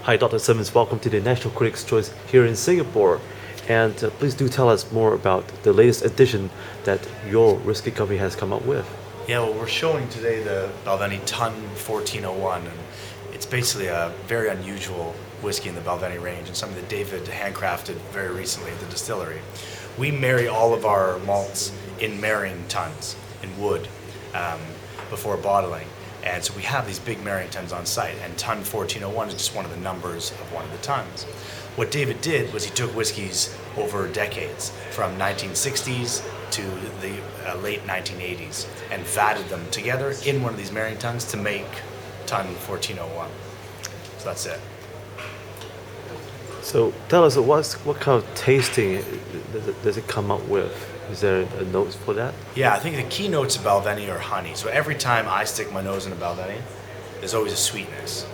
Hi, Dr. Simmons. Welcome to the National Critics' Choice here in Singapore. And please do tell us more about the latest edition that your whiskey company has come up with. Yeah, well, we're showing today the Balvenie Ton 1401, and it's basically a very unusual whiskey in the Balvenie range and something that David handcrafted very recently at the distillery. We marry all of our malts in marrying tuns in wood before bottling. And so we have these big marrying tuns on site, and Ton 1401 is just one of the numbers of one of the tons. What David did was he took whiskeys over decades, from 1960s to the late 1980s, and vatted them together in one of these marrying tuns to make Ton 1401. So that's it. So tell us, what kind of tasting does it come up with? Is there a note for that? Yeah, I think the key notes of Balvenie are honey. So every time I stick my nose in a Balvenie, there's always a sweetness.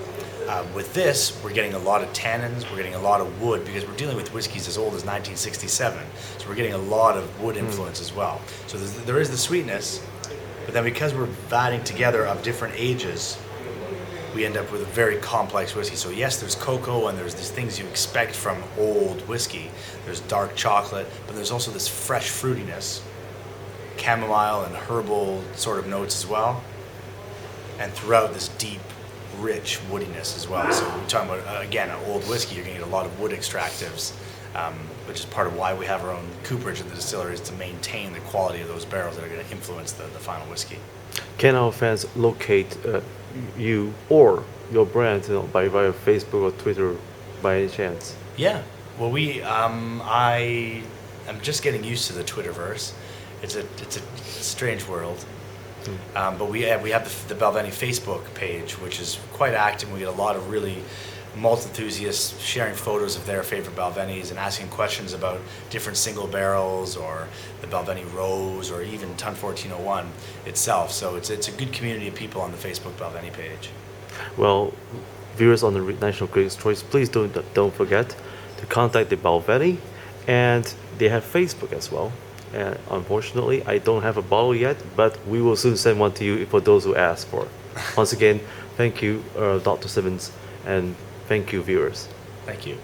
With this, we're getting a lot of tannins, we're getting a lot of wood, because we're dealing with whiskeys as old as 1967. So we're getting a lot of wood influence as well. So there is the sweetness, but then because we're vatting together of different ages, we end up with a very complex whiskey. So yes, there's cocoa and there's these things you expect from old whiskey. There's dark chocolate, but there's also this fresh fruitiness, chamomile and herbal sort of notes as well, and throughout this deep, rich woodiness as well. So we're talking about, again, an old whiskey, you're going to get a lot of wood extractives, which is part of why we have our own cooperage at the distillery, is to maintain the quality of those barrels that are going to influence the final whiskey. Can our fans locate you or your brand by via Facebook or Twitter by any chance? Yeah. Well, I am just getting used to the Twitterverse. It's a strange world. But we have the Balvenie Facebook page, which is quite active. We get a lot of really malt enthusiasts sharing photos of their favorite Balvenies and asking questions about different single barrels or the Balvenie Rose or even Ton 1401 itself. So it's a good community of people on the Facebook Balvenie page. Well, viewers on the National Critics' Choice, please don't forget to contact the Balvenie, and they have Facebook as well. And unfortunately, I don't have a bottle yet, but we will soon send one to you for those who ask for it. Once again, thank you, Dr. Simmons, and thank you, viewers. Thank you.